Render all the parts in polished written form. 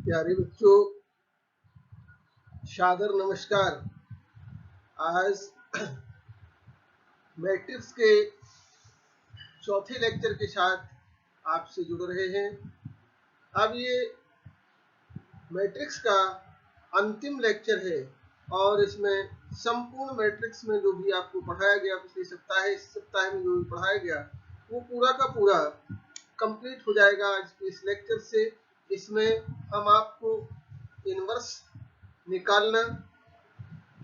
प्यारे बच्चों, सादर नमस्कार। आज मैट्रिक्स के चौथे लेक्चर के साथ आपसे जुड़ रहे हैं। अब ये मैट्रिक्स का अंतिम लेक्चर है और इसमें संपूर्ण मैट्रिक्स में जो भी आपको पढ़ाया गया पिछले सप्ताह, इस सप्ताह में जो भी पढ़ाया गया वो पूरा का पूरा कंप्लीट हो जाएगा आज के इस लेक्चर से। इसमें हम आपको इनवर्स निकालना,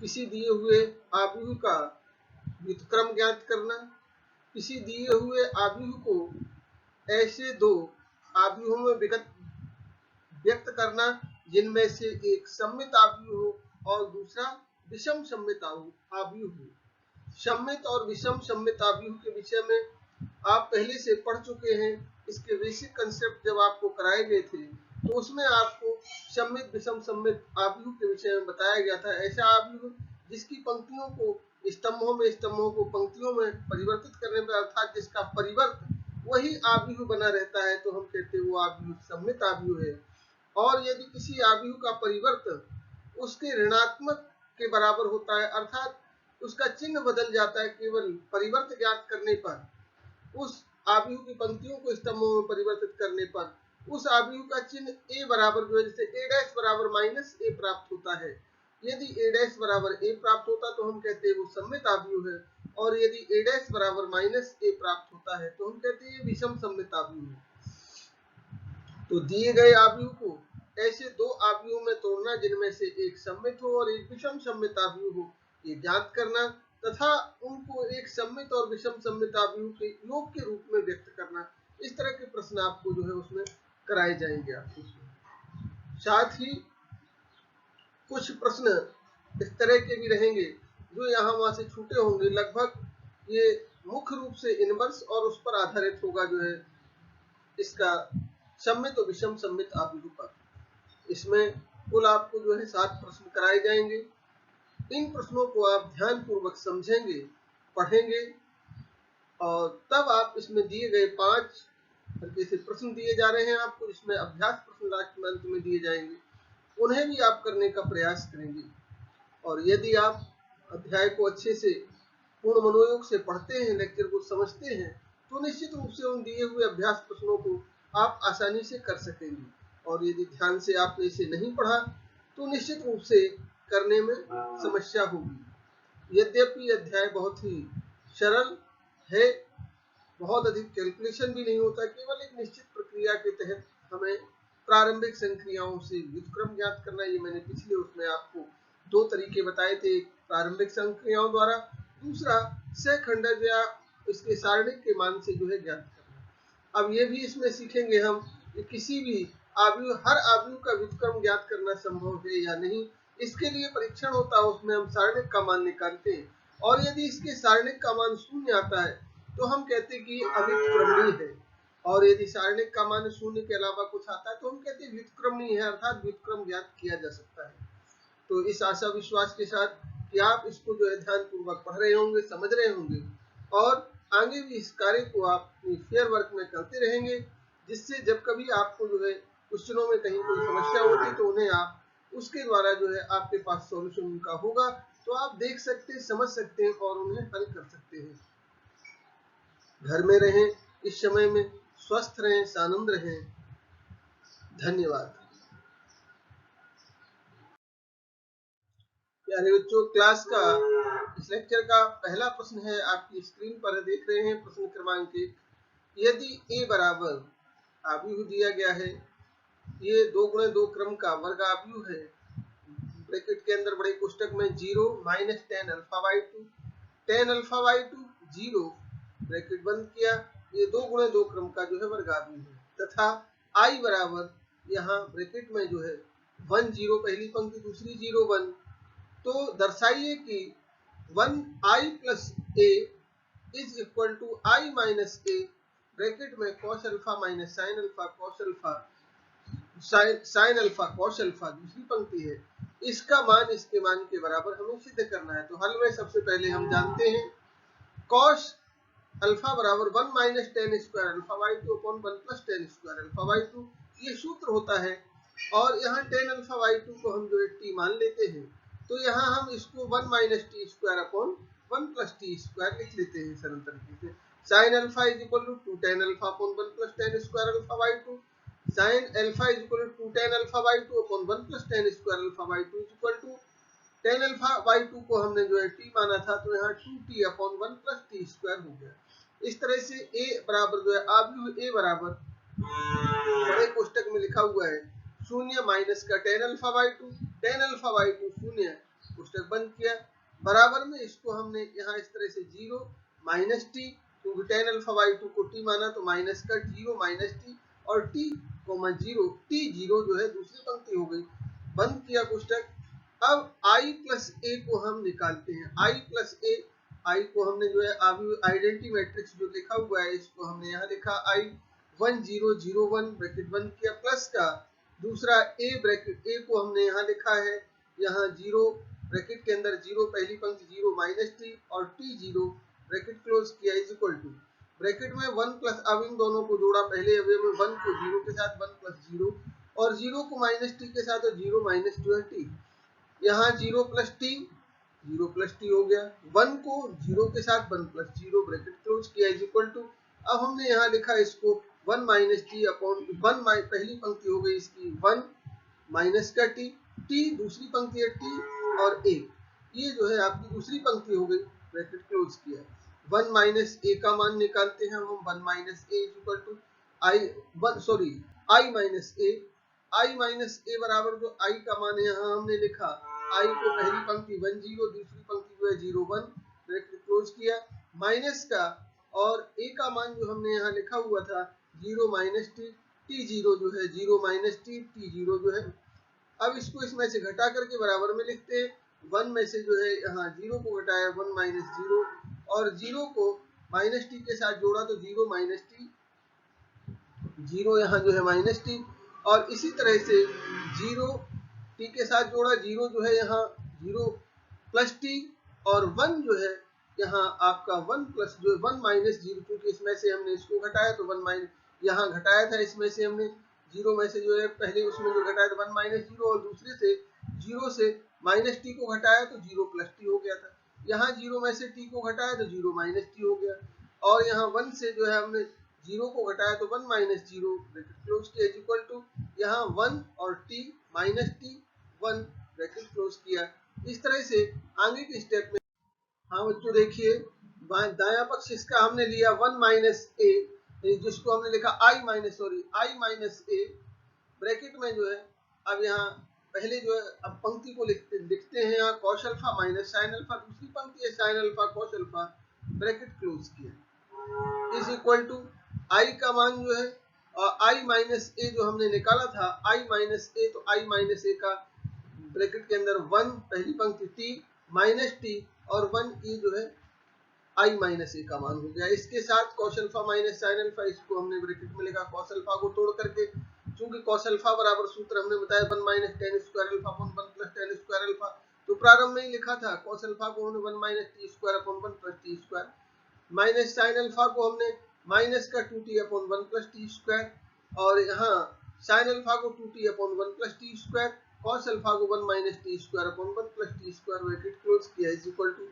किसी दिए हुए आव्यूह का व्युत्क्रम ज्ञात करना, किसी दिए हुए आव्यूह को ऐसे दो आव्यूहों में व्यक्त करना जिनमें से एक सममित आव्यूह हो और दूसरा विषम सममित आव्यूह हो। सममित और विषम सममित आव्यूह के विषय में आप पहले से पढ़ चुके हैं। इसके बेसिक कंसेप्ट जब आपको कराए गए थे तो उसमें आपको सममित विषम सममित आव्यूह के विषय में बताया गया था। ऐसा आव्यूह जिसकी पंक्तियों को स्तंभों को पंक्तियों में परिवर्तित करने पर, अर्थात जिसका परिवर्त वही आव्यूह बना रहता है, तो हम कहते हैं वो आव्यूह सममित आव्यूह है। और यदि किसी आव्यूह का परिवर्त उसके ऋणात्मक के बराबर होता है, अर्थात उसका चिन्ह बदल जाता है केवल परिवर्त ज्ञात करने पर, उस आव्यूह की पंक्तियों को स्तंभों में परिवर्तित करने पर उस आव्यूह का चिन्ह a बराबर जो है, जैसे a डैश बराबर माइनस a प्राप्त होता है। यदि a डैश बराबर a प्राप्त होता तो हम कहते हैं वो सममित आव्यूह है, और यदि a डैश बराबर माइनस a प्राप्त होता है तो हम कहते हैं विषम सममित आव्यूह है। तो दिए गए आव्यूह को ऐसे दो आव्यूह में तोड़ना जिनमें से एक सममित हो और एक विषम सममित आव्यूह हो, ये ज्ञात करना तथा उनको एक सममित और विषम सममित आव्यूह के योग के रूप में व्यक्त करना। इस तरह के प्रश्न आपको जो है उसमें कराए जाएंगे आपको। साथ ही कुछ प्रश्न इस तरह के भी रहेंगे जो यहाँ वहां से छूटे होंगे। लगभग ये मुख्य रूप से इनवर्स और उस पर आधारित होगा जो है इसका सममित और विषम सममित आव्यूह पर। इसमें कुल आपको जो है 7 प्रश्न कराए जाएंगे। इन प्रश्नों को आप ध्यान पूर्वक समझेंगे, पढ़ेंगे, और तब आप इसमें दिए गए 5 जैसे प्रश्न दिए जा रहे हैं आपको, इसमें अभ्यास प्रश्न लास्ट में अंत में दिए जाएंगे, उन्हें भी आप करने का प्रयास करेंगे। और यदि आप अध्याय को अच्छे से पूर्ण मनोयोग से पढ़ते हैं, लेक्चर को समझते हैं, तो निश्चित रूप से उन दिए हुए अभ्यास प्रश्नों को आप आसानी से कर सकेंगे। और यदि ध्यान से आपने इसे नहीं पढ़ा तो निश्चित रूप से करने में समस्या होगी। यद्यपि अध्याय बहुत ही सरल है, बहुत अधिक कैलकुलेशन भी नहीं होता, केवल एक निश्चित प्रक्रिया के तहत हमें प्रारंभिक संक्रियाओं से व्युत्क्रम ज्ञात करना। ये मैंने पिछले उसमें आपको 2 तरीके बताए थे, एक प्रारंभिक संक्रियाओं द्वारा, दूसरा सहखंडज या इसके सारणिक के मान से जो है ज्ञात करना। अब ये भी इसमें सीखेंगे हम कि किसी भी आव्यूह, हर आव्यूह का व्युत्क्रम ज्ञात करना संभव है या नहीं। इसके लिए परीक्षण होता है, उसमें हम सारणिक का मान निकालते हैं, और यदि इसके सारणिक का मान 0 आता है तो हम कहते हैं कि अव्युत्क्रमणीय है, और यदि सारणिक का मान 0 के अलावा कुछ आता है तो हम कहते हैं व्युत्क्रमणीय है, अर्थात व्युत्क्रम ज्ञात किया जा सकता है। तो इस आशा विश्वास के साथ कि आप इसको जो है ध्यान पूर्वक पढ़ रहे होंगे, समझ रहे होंगे, और आगे भी इस कार्य को आप फेयर वर्क में करते रहेंगे, जिससे जब कभी आपको जो है क्वेश्चनों में कहीं कोई समस्या होती तो उन्हें आप उसके द्वारा जो है आपके पास सॉल्यूशन उनका होगा, तो आप देख सकते हैं, समझ सकते हैं और उन्हें हल कर सकते हैं। घर में रहें, इस समय में स्वस्थ रहें, सानंद रहें। धन्यवाद। प्यारे बच्चों, क्लास का इस लेक्चर का पहला प्रश्न है, आपकी स्क्रीन पर देख रहे हैं, प्रश्न क्रमांक 1। यदि a बराबर आव्यूह दिया गया है, ये 2 गुणे 2 क्रम का वर्ग आव्यूह है, ब्रैकेट के अंदर बड़े कोष्टक में 0 माइनस tan अल्फा/2, tan अल्फा/2 0, ब्रैकेट बंद किया, ये 2 गुणे 2 क्रम का जो है वर्ग आव्यूह है, तथा i बराबर यहाँ ब्रैकेट में जो है 1 0 पहली पंक्ति, दूसरी 0 1, तो दर्शाइए कि 1i plus a is equal to i minus a, bracket में cos alpha minus sin alpha cos alpha sin alpha cos alpha, दूसरी पंक्ति है, इसका मान इसके मान के बराबर हमें सिद्ध करना है। तो हल में सबसे पहले हम जानते हैं cos अल्फा बराबर 1 minus tan square alpha upon 1 plus tan square alpha, ये सूत्र होता है और यहाँ टेन अल्फा बाई टू को हम जो है टी मान लेते हैं, तो यहाँ हम इसको 1 minus T square upon 1 plus T square लिख लेते हैं सरल तरीके से। Sine alpha is equal to tan alpha upon 1 plus tan square alpha by two, sine alpha is equal to tan alpha by two upon 1 plus tan square alpha by two is equal to tan alpha by two को हमने जो है T माना था, तो यहाँ 2t upon 1 plus T square हो गया। इस तरह से a बराबर जो है आव्यूह a बराबर बड़े कोष्टक में लिखा हुआ है शून्य माइनस का ten alpha by to, tan alpha by to शून्य, कोष्टक बंद किया, बराबर में इसको हमने यहाँ इस तरह से जीरो माइनस टी, क्योंकि टेन अल्फा बाई टू को टी माना तो माइनस का जीरो माइनस टी और T comma zero, T zero जो है दूसरी पंक्ति हो गई, बंद किया कोष्टक। अब i प्लस ए को हम निकालते हैं, i प्लस ए, i को हमने जो है आइडेंटिटी मैट्रिक्स जो लिखा हुआ है इसको हमने यहाँ लिखा i 1 0 0 1 ब्रैकेट बंद किया, प्लस का दूसरा a ब्रैकेट a को हमने यहाँ लिखा है, यहाँ जीरो ब्रैकेट के अंदर जीरो पहली पंक्ति जीरो माइनस टी और टी जीरो ब्रैकेट क्लोज किया इज इक्वल टू ब्रैकेट में 1 प्लस, अब इन दोनों को जोड़ा पहले अवयव में 1 को जीरो के साथ 1 प्लस जीरो और जीरो को माइनस टी के साथ और जीरो माइनस टू है टी, यहाँ जीरो प्लस टी हो गया, 1 को जीरो के साथ 1 प्लस जीरो ब्रैकेट क्लोज किया इज इक्वल टू, अब हमने यहाँ लिखा इसको 1 माइनस टी अपॉन 1 पहली पंक्ति हो गई इसकी 1 माइनस का टी, टी दूसरी पंक्ति है टी और ए, ये जो है आपकी दूसरी पंक्ति हो गई, ब्रैकेट क्लोज किया। 1 माइनस ए का मान निकालते हैं हम, 1 minus A is equal to I minus A, I minus A बराबर जो आई का मान है यहाँ हमने लिखा, आई को पहली पंक्ति 1 0 दूसरी पंक्ति जो है 0 1 ब्रैकेट क्लोज किया, माइनस का और ए का मान जो हमने यहाँ लिखा हुआ था 0 माइनस टी, टी जीरो जो है 0 माइनस टी, टी जीरो जो है, अब इसको इसमें से घटा करके बराबर में लिखते हैं, 1 में से जो है यहाँ 0 को घटाया 1 माइनस 0 और 0 को माइनस टी के साथ जोड़ा तो 0 माइनस टी, 0 यहाँ जो है माइनस टी और इसी तरह से 0 टी के साथ जोड़ा, 0 जो है यहाँ 0 प्लस टी और 1 जो है यहाँ आपका 1 प्लस जो 1 माइनस 0, क्योंकि इसमें से हमने इसको घटाया तो 1 माइनस यहाँ घटाया था, इसमें से हमने 0 में से जो है पहले उसमें जो घटाया था 1 माइनस 0 और दूसरे से 0 से माइनस टी को घटाया तो 0 प्लस टी हो गया था, यहाँ 0 में से टी को घटाया तो 0 माइनस टी हो गया और यहाँ 1 से जो है हमने 0 को घटाया तो 1 माइनस 0 ब्रैकेट क्लोज किया इज इक्वल टू यहाँ 1 और T minus T 1 bracket close किया। इस तरह से आगे के स्टेप में हाँ बच्चों देखिए दाया पक्ष इसका हमने लिया 1 माइनस ए, जिसको हमने लिखा आई माइनस ए ब्रैकेट में जो है, अब यहाँ पहले जो है अब पंक्ति को लिखते हैं यहाँ cos alpha minus sine alpha, दूसरी पंक्ति है sine alpha cos alpha bracket close किया इज इक्वल टू आई का मान जो है और आई माइनस ए जो हमने निकाला था आई माइनस ए, तो आई माइनस ए का ब्रैकेट के अंदर 1 पहली पंक्ति टी माइनस टी और 1 ए जो है आई माइनस ए का मान हो गया, इसके साथ cos alpha minus sine alpha, इसको हमने ब्रैकेट में लिखा कॉस अल्फा को तोड़ करके, चूंकि कॉस अल्फा बराबर सूत्र हमने बताया 1 minus ten square alpha upon 1 plus tan square alpha, तो प्रारंभ में ही लिखा था कॉस अल्फा को हमने 1 minus T square upon 1 plus T square, minus sine alpha को हमने माइनस का 2t upon 1 plus T square और यहाँ साइन अल्फा को 2t upon 1 plus T square, cos alpha को 1 minus T square upon 1 plus T square bracket close किया is equal to,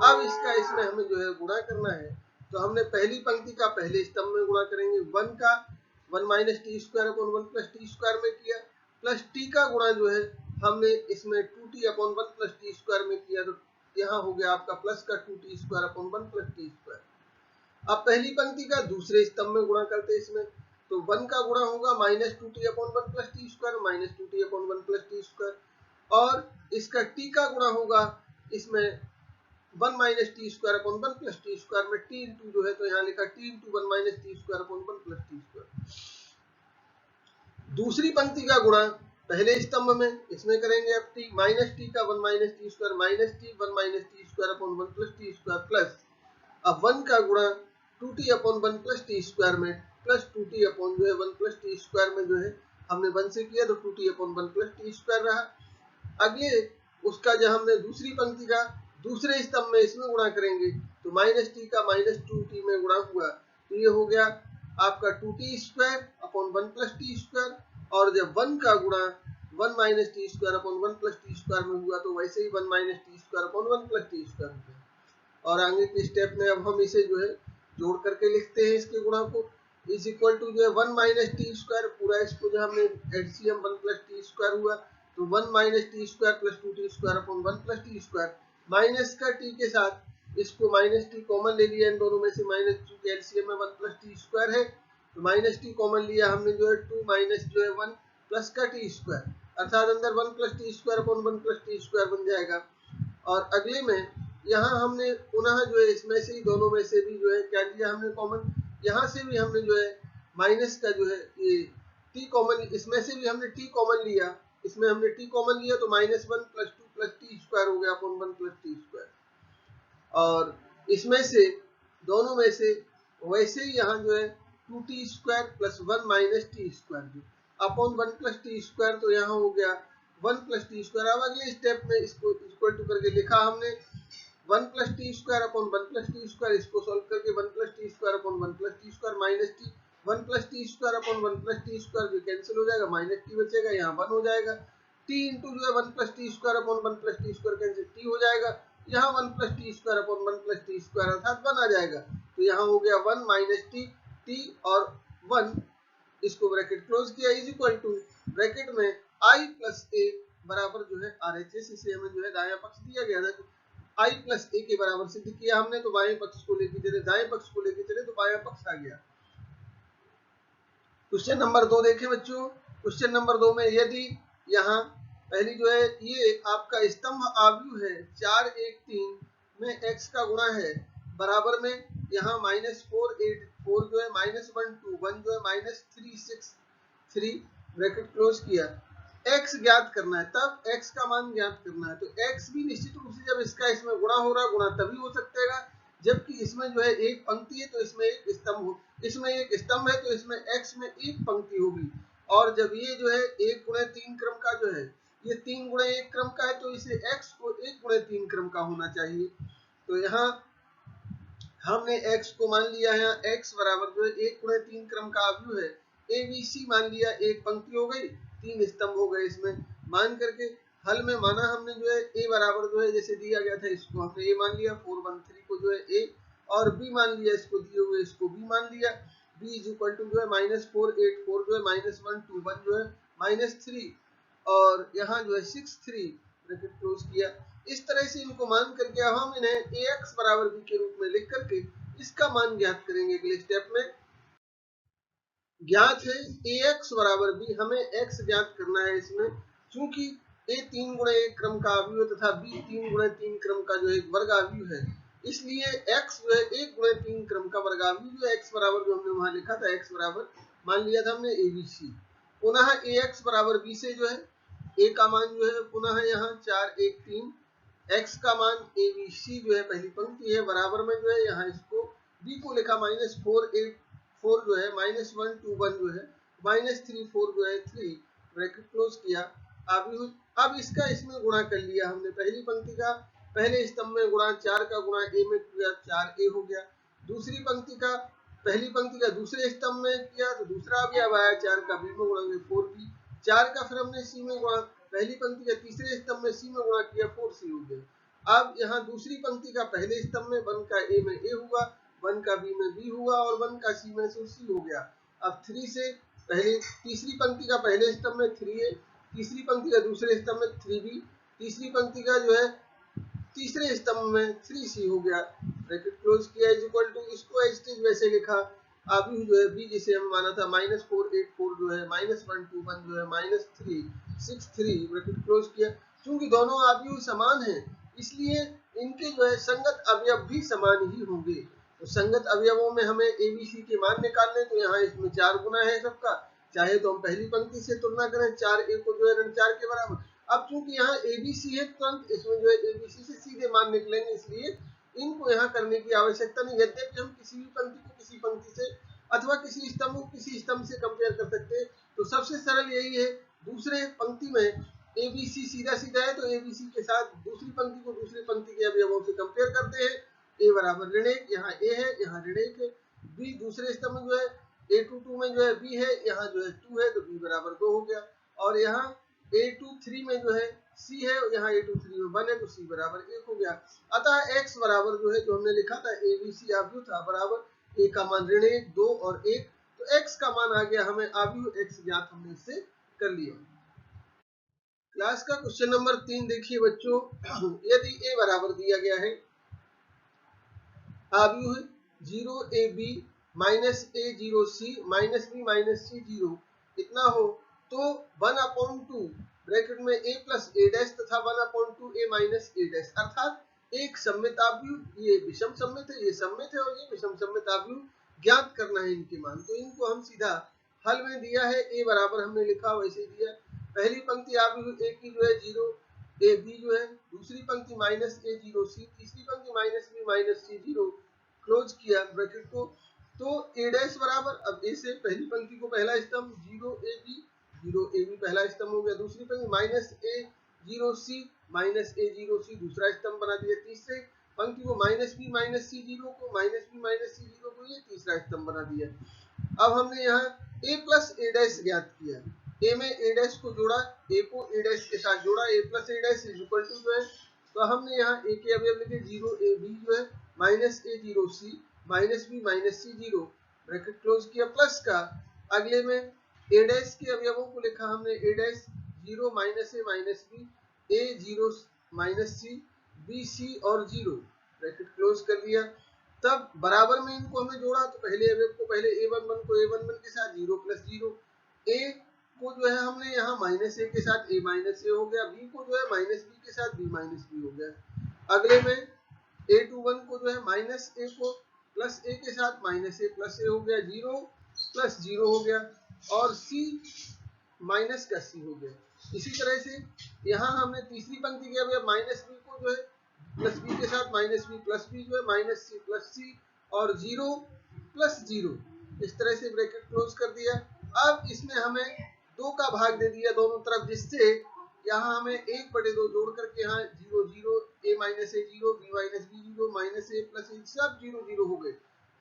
अब इसका इसमें हमें जो है गुणा करना है, तो हमने पहली पंक्ति का पहले स्तंभ में गुणा करेंगे, 1 का 1 minus T square upon 1 plus T square में किया, प्लस टी का गुणा जो है हमने इसमें 2t upon 1 plus T square में किया, तो यहाँ हो गया आपका प्लस का 2t square upon 1 plus T square. अब पहली पंक्ति का दूसरे स्तंभ में गुणा करते हैं इसमें, तो 1 का गुणा होगा minus 2t upon 1 plus T square minus 2t upon 1 plus T square और इसका t का गुणा होगा इसमें 1 minus T square upon 1 plus T square में t इंटू जो है तो यहाँ लिखा t into 1 minus T square upon 1 plus T square. दूसरी पंक्ति का गुणा पहले स्तंभ में इसमें करेंगे, अब t माइनस टी का 1 minus T square minus T 1 minus T square upon 1 plus T square plus अब 1 का गुणा 2t upon 1 plus T square में प्लस 2t अपॉन जो है 1 प्लस टी स्क्वायर में जो है हमने 1 से किया तो 2t upon 1 plus T square रहा। अगले उसका जब हमने दूसरी पंक्ति का दूसरे स्तंभ में इसमें गुणा करेंगे तो माइनस टी का माइनस 2t में गुणा हुआ तो ये हो गया आपका 2t square upon 1 plus T square और जब 1 का गुणा 1 minus T square upon 1 plus T square में हुआ तो वैसे ही 1 minus T square upon 1 plus T square हो गया। और आगे के स्टेप में अब हम इसे जो है जोड़ करके लिखते हैं इसके गुणा को, इज इक्वल टू जो है 1 माइनस टी स्क्वायर, पूरा इसको जो हमने एलसीएम 1 प्लस टी स्क्वायर हुआ तो 1 minus T square plus 2 T square upon 1 plus T square, minus का टी के साथ इसको माइनस टी कॉमन ले लिया इन दोनों में से, माइनस चूंकि एलसीएम में 1 प्लस टी स्क्वायर है तो माइनस टी कॉमन लिया हमने जो है 2 माइनस जो है 1 प्लस का टी स्क्वायर, अर्थात अंदर 1 plus T square upon 1 plus T square बन जाएगा। और अगले में यहाँ हमने पुनः जो है इसमें से ही दोनों में से भी जो है क्या लिया हमने कॉमन, यहाँ से भी हमने जो है माइनस का जो है ये टी कॉमन, इसमें से भी हमने टी कॉमन लिया, इसमें हमने टी कॉमन लिया तो minus 1 plus 2 plus T square हो गया अपॉन 1 प्लस टी स्क्वायर। और इसमें से दोनों में से वैसे ही यहाँ जो है 2t square plus 1 minus T square जो अपॉन 1 प्लस टी स्क्वायर, तो यहाँ हो गया 1 प्लस टी स्क्वायर। अब अगले स्टेप में इसको इक्वल टू करके लिखा हमने 1 plus T square upon 1 plus T square, इसको सॉल्व करके 1 plus T square upon 1 plus T square minus T, 1 plus T square upon 1 plus T square भी कैंसिल हो जाएगा, माइनस टी बचेगा, यहाँ 1 हो जाएगा, टी इंटू जो है 1 plus T square upon 1 plus T square cancel, T हो जाएगा, यहाँ 1 plus T square upon 1 plus T square अर्थात 1 आ जाएगा, तो यहाँ हो गया 1 माइनस टी, टी और 1, इसको ब्रैकेट क्लोज किया, इज इक्वल टू ब्रैकेट में आई प्लस ए बराबर जो है आर एच एस, इसे हमें जो है दायां पक्ष दिया गया था, आई प्लस ए के बराबर सिद्ध किया हमने, तो बाएं पक्ष को लेके चले, दाएं पक्ष को लेके चले तो बायां पक्ष आ गया। क्वेश्चन नंबर 2 देखें बच्चों, क्वेश्चन नंबर 2 में यदि यहाँ पहली जो है ये आपका स्तंभ आव्यूह है 4 1 3 में x का गुणा है बराबर में यहाँ माइनस 4 8 4 जो है माइनस 1 2 1 जो है माइनस 3 6 3 ब्रैकेट क्लोज किया, x ज्ञात करना है, तब x का मान ज्ञात करना है, तो x भी निश्चित रूप से जब इसका इसमें गुणा हो रहा, गुणा तभी हो सकता है जबकि इसमें जो है एक पंक्ति है तो इसमें एक स्तंभ हो, इसमें एक स्तंभ है तो इसमें x में एक पंक्ति होगी, और जब ये जो है 1 गुणे 3 क्रम का जो है ये 3 गुणे 1 क्रम का है तो इसे x को 1 गुणे 3 क्रम का होना चाहिए। तो यहाँ हमने x को मान लिया है, x बराबर जो है 1 गुणे 3 क्रम का आव्यूह है, ABC मान लिया, एक पंक्ति हो गई 3 स्तंभ हो गए, इसमें मान करके हल में माना हमने जो है a बराबर जो है जैसे दिया गया था इसको हमने a मान लिया, 4 1 3 को जो है a और b मान लिया, इसको दिए हुए इसको b मान लिया, b इज इक्वल टू जो है माइनस 4 8 4 जो है माइनस 1 2 1 जो है माइनस 3 और यहाँ जो है 6 3 ब्रैकेट क्लोज किया। इस तरह से इनको मान करके अब हम इन्हें ax बराबर b के रूप में लिख करके इसका मान ज्ञात करेंगे। अगले स्टेप में ज्ञात है ax बराबर b, हमें x ज्ञात करना है इसमें, चूंकि a 3 गुणे 1 क्रम का आव्यूह तथा b 3 गुणे 3 क्रम का जो एक वर्ग आव्यूह है, इसलिए x जो है 1 गुणे 3 क्रम का वर्ग आव्यूह जो x बराबर जो हमने वहां लिखा था x बराबर मान लिया था हमने abc, पुनः ax बराबर b से जो है a का मान जो है पुनः यहाँ 4 1 3 x का मान abc जो है पहली पंक्ति है बराबर में जो है यहाँ इसको b को लिखा माइनस 4 8 4 जो है माइनस 1 2 1 जो है माइनस 3 4 जो है 3 ब्रैकेट क्लोज किया। अब इसका इसमें गुणा कर लिया हमने, पहली पंक्ति का पहले स्तंभ में गुणा 4 का गुणा a में किया 4a हो गया, दूसरी पंक्ति का पहली पंक्ति का दूसरे स्तंभ में किया तो दूसरा अवयव आया 4 का b में गुणा 4b, 4 का फिर हमने c में गुणा, पहली पंक्ति का तीसरे स्तंभ में c में गुणा किया 4c हो गया। अब यहाँ दूसरी पंक्ति का पहले स्तंभ में 1 का a में a हुआ, 1 का b में b हुआ और 1 का c में c हो गया। अब 3 से पहले तीसरी पंक्ति का पहले स्तंभ में 3a, तीसरी पंक्ति का दूसरे स्तंभ में 3b, तीसरी पंक्ति का जो है तीसरे स्तंभ में 3c हो गया, ब्रैकेट क्लोज किया इज इक्वल टू, इसको एज वैसे लिखा, आव्यूह जो है b जिसे हम माना था माइनस 4 8 4 जो है माइनस 1 2 1 जो है माइनस 3 6 3 ब्रैकेट क्लोज किया। चूंकि दोनों आव्यूह समान हैं इसलिए इनके जो है संगत अवयव भी समान ही होंगे, तो संगत अवयवों में हमें एबीसी के मान निकालने, तो यहाँ इसमें 4 गुना है सबका, चाहे तो हम पहली पंक्ति से तुलना करें 4a को जो है ऋण 4 के बराबर, अब चूंकि यहाँ एबीसी है तुरंत इसमें जो है एबीसी से सीधे मान निकलेंगे, इसलिए इनको यहाँ करने की आवश्यकता नहीं, यद्यपि हम किसी भी पंक्ति को किसी पंक्ति से अथवा किसी स्तंभ को किसी स्तंभ से कंपेयर कर सकते हैं, तो सबसे सरल यही है, दूसरे पंक्ति में एबीसी सीधा सीधा है तो एबीसी के साथ दूसरी पंक्ति को दूसरी पंक्ति के अवयवों से कंपेयर करते हैं, a बराबर ऋण 1, यहाँ a है यहाँ ऋण 1 है, b दूसरे स्तंभ में जो है A22 में जो है b है, यहाँ जो है 2 है तो b बराबर 2 हो गया। और यहाँ A23 में जो है c है, यहाँ A23 में 1 है तो c बराबर 1 हो गया। अतः x बराबर जो है, जो हमने लिखा था ABC आव्यूह था, बराबर a का मान ऋण 1, 2 और 1, तो x का मान आ गया, हमें आव्यूह x ज्ञात हमने इससे कर लिया। क्लास का क्वेश्चन नंबर 3 देखिए बच्चों, यदि a बराबर दिया गया है, आव्यूह 0ab minus a0c minus b minus c 0 इतना हो, तो 1/2 ब्रैकेट में a प्लस a डैश तथा 1/2 a माइनस a डैश, अर्थात एक सममित आव्यूह, ये विषम सममित है, ये सममित है और ये विषम सममित आव्यूह ज्ञात करना है इनके मान। तो इनको हम सीधा हल में दिया है, a बराबर हमने लिखा वैसे दिया। पहली पंक्ति आव्यूह a की जो है 0 ए बी जो है, दूसरी पंक्ति माइनस A0C, तीसरी पंक्ति minus B minus C0, close किया ब्रैकेट को। तो a डैश बराबर, अब a से पहली पंक्ति को पहला स्तंभ 0ab पहला स्तंभ हो गया, दूसरी पंक्ति माइनस A0C माइनस A0C दूसरा स्तंभ बना दिया, तीसरे पंक्ति को माइनस बी माइनस C0 को माइनस बी माइनस C0 को ये तीसरा स्तंभ बना दिया। अब हमने यहाँ a प्लस a डैश ज्ञात किया, a में a डैश को जोड़ा, a को a डैश के साथ जोड़ा, a plus a dash is equal to जो है, तो हमने यहाँ a के अवयव लिखे 0ab जो है minus A0C minus B minus C0 bracket close किया, प्लस का अगले में a डैश के अवयवों को लिखा हमने, a dash 0 minus a minus B, A0 minus C, B C और 0 ब्रैकेट क्लोज कर दिया। तब बराबर में इनको हमें जोड़ा, तो पहले अवयव को पहले a11 को a11 के साथ 0 प्लस 0, a को जो है हमने यहाँ माइनस a के साथ a माइनस a हो गया, b को जो है माइनस b के साथ b माइनस b हो गया। अगले में a21 को जो है माइनस a को प्लस a के साथ माइनस a प्लस a हो गया, 0 प्लस 0 हो गया, और c माइनस का c हो गया। इसी तरह से यहाँ हमने तीसरी पंक्ति के अवयव माइनस b को जो है प्लस बी के साथ माइनस बी प्लस बी जो है माइनस सी प्लस सी और 0 प्लस 0, इस तरह से ब्रैकेट क्लोज कर दिया। अब इसमें हमें 2 का भाग दे दिया दोनों तरफ, जिससे यहाँ हमें 1/2 जोड़ करके यहाँ 0 0 a minus a 0 b minus b 0 minus a plus a सब 0 0 हो गए।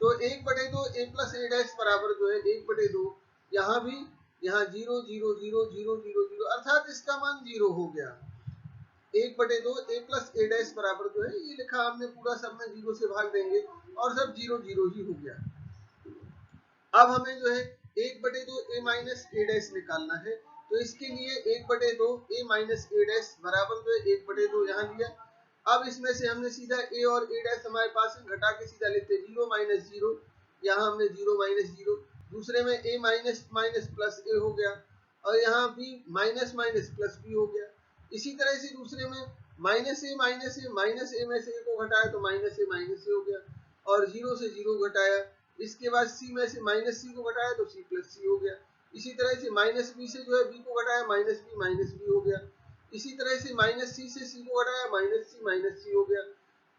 तो 1/2 a प्लस a डैश बराबर जो है 1/2, यहाँ भी यहाँ 0 0 0 0 0 0, अर्थात इसका मान 0 हो गया। 1/2 a प्लस a डैश बराबर जो है, ये लिखा हमने पूरा, सब में 0 से भाग देंगे और सब 0 0 ही हो गया। अब हमें जो है 1/2 a माइनस a डैश निकालना है, तो इसके लिए 1/2 a माइनस a डैश बराबर जो है 1/2 यहाँ लिया। अब इसमें से हमने सीधा a और a डैश हमारे पास है, घटा के सीधा लेते 0 माइनस 0, यहाँ हमने 0 माइनस 0, दूसरे में a minus minus plus a हो गया, और यहाँ b minus minus plus b हो गया। इसी तरह से दूसरे में माइनस ए माइनस ए माइनस ए में से ए को घटाया तो माइनस ए हो गया, और 0 से 0 घटाया, इसके बाद सी में से माइनस सी को घटाया तो सी प्लस सी हो गया। इसी तरह से माइनस बी से जो है बी को घटाया माइनस बी हो गया। इसी तरह से माइनस सी से सी को घटाया माइनस सी हो गया,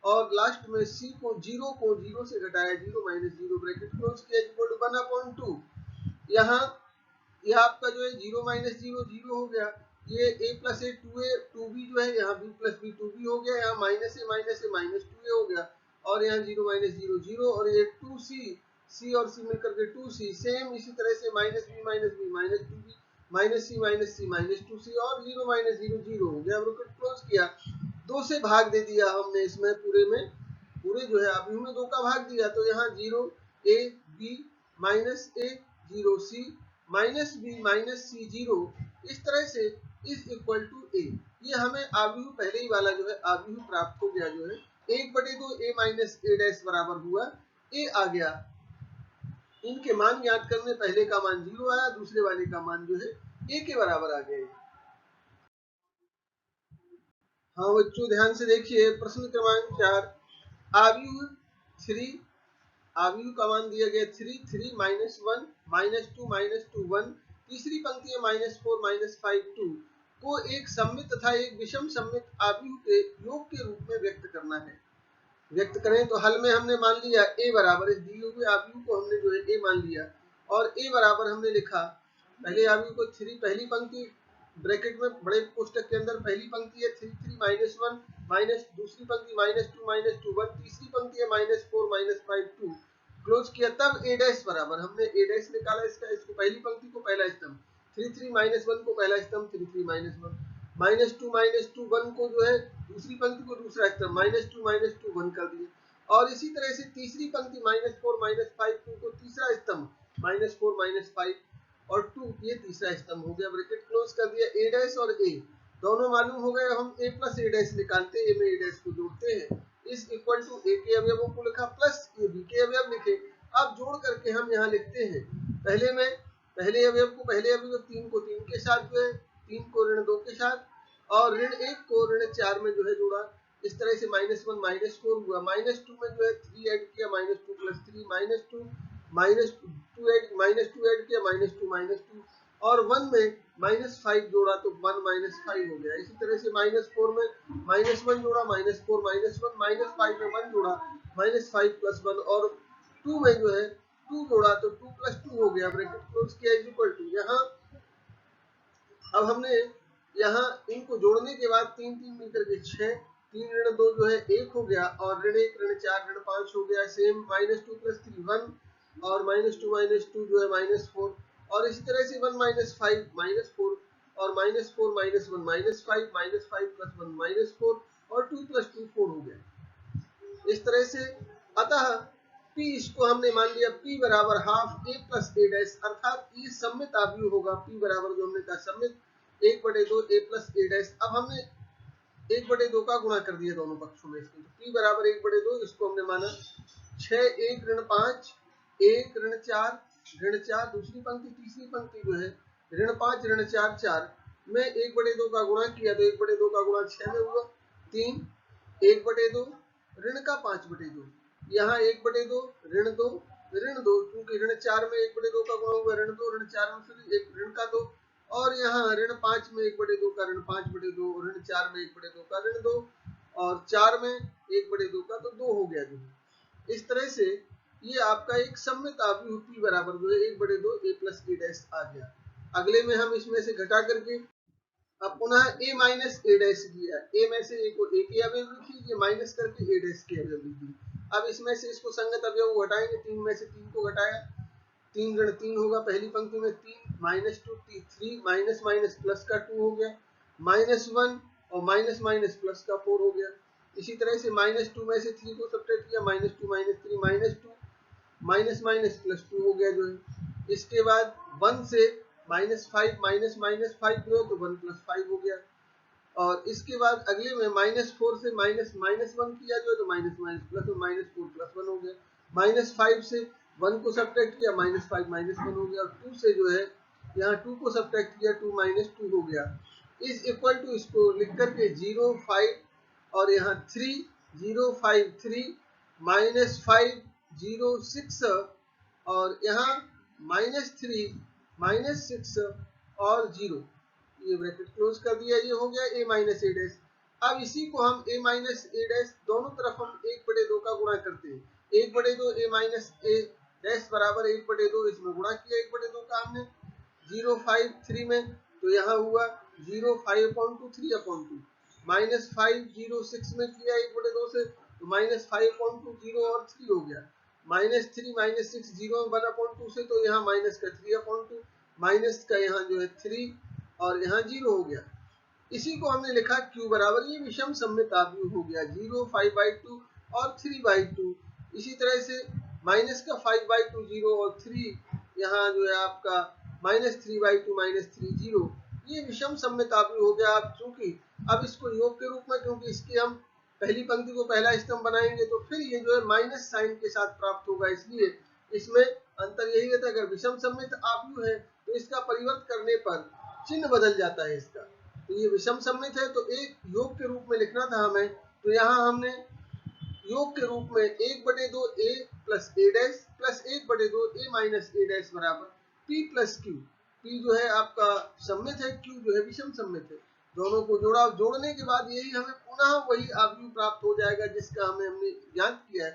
और लास्ट में सी को 0 से घटाया 0 माइनस 0 ब्रैकेट क्लोज किया इक्वल टू 1/2। यहाँ यह आपका जो है 0 माइनस 0 0 हो गया, ये a प्लस ए 2b जो है यहाँ b प्लस बी 2b हो गया, यहाँ माइनस ए माइनस 2a हो गया, और यहाँ 0 माइनस 0 0, और ये 2c c और c मिलकर के 2c, सेम इसी तरह से minus B minus 2b minus C minus 2c और 0 माइनस 0 0 हो गया। ब्रैकेट क्लोज किया, 2 से भाग दे दिया हमने इसमें, पूरे में पूरे जो है आव्यूह में 2 का भाग दिया, तो यहाँ 0 a b minus a 0 c minus B minus C 0, इस तरह से इज इक्वल टू ए। ये हमें आव्यूह पहले ही वाला जो है आव्यूह प्राप्त हो गया, जो है 1/2 a माइनस a डैश बराबर हुआ a आ गया। इनके मान ज्ञात करने, पहले का मान 0 आया, दूसरे वाले का मान जो है a के बराबर आ गया। हाँ बच्चों ध्यान से देखिए, प्रश्न क्रमांक 4, आव्यूह 3, आव्यूह का मान दिया गया 3 3 माइनस 1 माइनस 2 1, तीसरी पंक्ति है -4 -5 2 को एक सममित तथा एक विषम सममित आव्यूह के योग के रूप में व्यक्त करना है। व्यक्त करें तो हल में हमने मान लिया a बराबर, इस दिए हुए आव्यूह को हमने जो है a मान लिया, और a बराबर हमने लिखा पहले आव्यूह को 3, पहली पंक्ति ब्रैकेट में बड़े कोष्टक के अंदर पहली पंक्ति है 3 3 -1 माइनस, दूसरी पंक्ति -2 1, तीसरी पंक्ति है -4 -5 2, क्लोज किया, तब ए डैश बराबर हमने ए डैश निकाला इसका, इसको पहली पंक्ति को पहला स्तंभ, 3 3 -1 को पहला स्तंभ, 3 3 -1 -2 1 को जो है दूसरी पंक्ति को दूसरा स्तंभ, -2 1 कर दिए। और इसी तरह से तीसरी पंक्ति -4 -5 2 को तीसरा स्तंभ, -4 -5 और 2 ये तीसरा स्तंभ हो गया। ब्रैकेट क्लोज कर दिया। ए डैश और ए दोनों मालूम हो गए। हम ए प्लस ए डैश निकालते हैं, ए में ए डैश को जोड़ते हैं, इज इक्वल टू ए के अवयवों को लिखा प्लस ए बी के अवयव लिखे। अब जोड़ करके हम यहाँ लिखते हैं, पहले अवयव को पहले अवयव 3 को 3 के साथ जो है, 3 को ऋण 2 के साथ और ऋण 1 को ऋण 4 में जो है जोड़ा। इस तरह से -1 -4 हुआ। -2 में जो है 3 ऐड किया, -2 + 3 -2 -2 ऐड किया, -2 और 1 में -5 जोड़ा तो 1 -5 हो गया। इसी तरह से -4 में -1 जोड़ा, -4 -1 -5 में 1 जोड़ा, -5 + 1 और 2 में जो है 2 जोड़ा तो 2 + 2 हो गया। ब्रैकेट क्लोज किया इज इक्वल टू। यहाँ अब हमने यहाँ इनको जोड़ने के बाद 3 3 मिलकर के 6, 3 ऋण 2 जो है 1 हो गया और ऋण 1 ऋण 4 ऋण 5 हो गया। सेम -2 + 3 1 और -2 जो है -4 और इसी तरह से 1 -5 -4 और -4 -1 -5 -5 + 1 -4 और 2 + 2 4 हो गया। इस तरह से अतः P इसको हमने मान लिया P बराबर half a plus A dash, अर्थात ये सम्मित आव्यूह होगा। P बराबर जो हमने कहा सम्मित 1/2 a प्लस ए डैश। अब हमने 1/2 का गुणा कर दिया दोनों पक्षों में इसके, तो P बराबर 1/2 इसको हमने माना 6 1 ऋण 5 1 ऋण 4 ऋण 4 दूसरी पंक्ति तीसरी पंक्ति जो है ऋण 5 ऋण 4 4 में 1/2 का गुणा किया तो 1/2 का गुणा 6 में हुआ 3 1/2 ऋण का 5/2 यहाँ 1/2 ऋण 2 क्योंकि ऋण 4 में 1/2 का गुणा हुआ ऋण 2 ऋण 4 में फिर एक ऋण का 2 और यहाँ ऋण 5 में 1/2 का ऋण 5/2 ऋण 4 में 1/2 का ऋण 2 और 4 में 1/2 का तो 2 हो गया जो। इस तरह से ये आपका एक सम्मित आव्यूह P बराबर जो है 1/2 a प्लस ए डैश आ गया। अगले में हम इसमें से घटा करके अब पुनः a माइनस ए डैश किया, a में से a को a के अवयव लिखिए, माइनस करके a डैश के अवयव लिखिए। अब इसमें से इसको संगत अवयव को घटाएंगे, 3 में से 3 को घटाया 3 ऋण 3 होगा, पहली पंक्ति में 3 -2 3 माइनस माइनस प्लस का 2 हो गया, -1 और माइनस माइनस प्लस का 4 हो गया। इसी तरह से -2 में से 3 को सब्ट्रैक्ट किया, -2 -3 -2 माइनस माइनस प्लस 2 हो गया जो है। इसके बाद 1 से -5 माइनस माइनस 5 जो है तो 1 + 5 हो गया और इसके बाद अगले में -4 से माइनस माइनस 1 किया जो है तो माइनस माइनस प्लस -4 + 1 हो गया। -5 से 1 को सब्ट्रैक्ट किया, -5 -1 हो गया और 2 से जो है यहाँ 2 को सब्ट्रैक्ट किया, 2 - 2 हो गया। इज इक्वल टू इसको लिख करके 0 5 और यहाँ 3 0 5 3 -5 0 6 और यहाँ -3 -6 और 0, ये ब्रैकेट क्लोज कर दिया। ये हो गया a माइनस ए डैश। अब इसी को हम a माइनस ए डैश दोनों तरफ हम 1/2 का गुणा करते हैं, 1/2 a माइनस ए डैश बराबर 1/2 इसमें गुणा किया 1/2 का हमने 0 5 3 में तो यहाँ हुआ 0 5/2 3/2 -5 0 6 में किया 1/2 से तो -5/2 0 और 3 हो गया, -3 -6 0 1/2 से तो यहाँ माइनस का 3/2 माइनस का यहाँ जो है 3 और यहाँ 0 हो गया। इसी को हमने लिखा Q बराबर, ये विषम सम्मित आव्यूह हो गया 0 5/2 और 3/2। इसी तरह से माइनस का 5/2 0 और 3 यहाँ जो है आपका -3/2 -3 0, ये विषम सम्मित आव्यूह हो गया। आप चूंकि अब इसको योग के रूप में, क्योंकि इसकी हम पहली पंक्ति को पहला स्तंभ बनाएंगे तो फिर ये जो है माइनस साइन के साथ प्राप्त होगा, इसलिए इसमें अंतर यही रहता है। अगर विषम सम्मित आव्यूह है तो इसका परिवर्त करने पर चिन्ह बदल जाता है इसका, तो ये विषम सम्मित है तो एक योग के रूप में लिखना था हमें, तो यहाँ हमने योग के रूप में 1/2 a plus A dash plus 1/2 a minus A dash बराबर p प्लस q। p जो है आपका सम्मित है, q जो है विषम सम्मित है। दोनों को जोड़ने के बाद यही हमें पुनः वही आव्यूह प्राप्त हो जाएगा जिसका हमने ज्ञात किया है।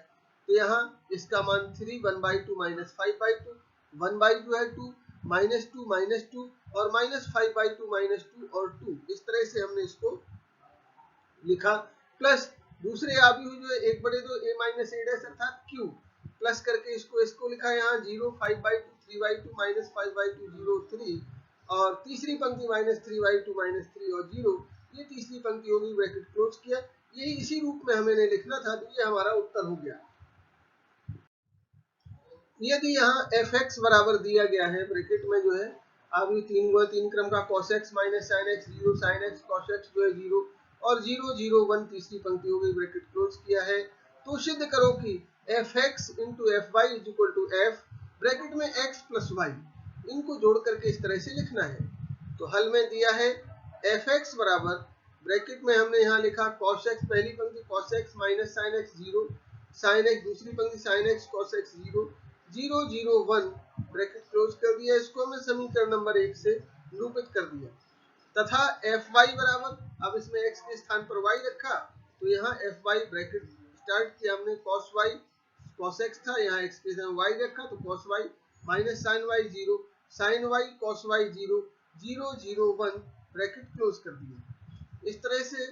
तो यहाँ इसका मान 3 1/2 -5/2 1/2 है 2 -2 और -5/2 -2 और 2, इस तरह से हमने इसको लिखा। प्लस दूसरे आव्यूह जो है 1/2 a माइनस ए डैश अर्थात q, प्लस करके इसको लिखा यहाँ 0 5/2 3/2 माइनस 5/2 0 3 और तीसरी पंक्ति माइनस 3/2 माइनस 3 और 0, ये तीसरी पंक्ति होगी, ब्रैकेट क्लोज किया। यही इसी रूप में हमें लिखना था, तो ये हमारा उत्तर हो गया। यदि यहाँ fx बराबर दिया गया है ब्रैकेट में जो है अब ये 3 क्रम का cos x minus sin x 0 sin x cos x जो है 0 और 0 0 1 तीसरी पंक्ति हो गई, ब्रैकेट क्लोज किया है। तो सिद्ध करो कि fx into fy is equal to f bracket में x प्लस y, इनको जोड़ करके इस तरह से लिखना है। तो हल में दिया है fx बराबर ब्रैकेट में हमने यहाँ लिखा cos x पहली पंक्ति cos x minus sin x 0 sin x दूसरी पंक्ति sin x cos x 0 0 0 1 bracket close कर दिया। इसको हमने समीकरण नंबर 1 से निरूपित कर दिया तथा fy बराबर, अब इसमें x के स्थान पर y रखा तो यहाँ fy ब्रैकेट स्टार्ट किया हमने cos y cos x था, यहाँ x के स्थान y रखा तो cos y minus sin y 0 sin y cos y 0 0 0 1 bracket close कर दिया। इस तरह से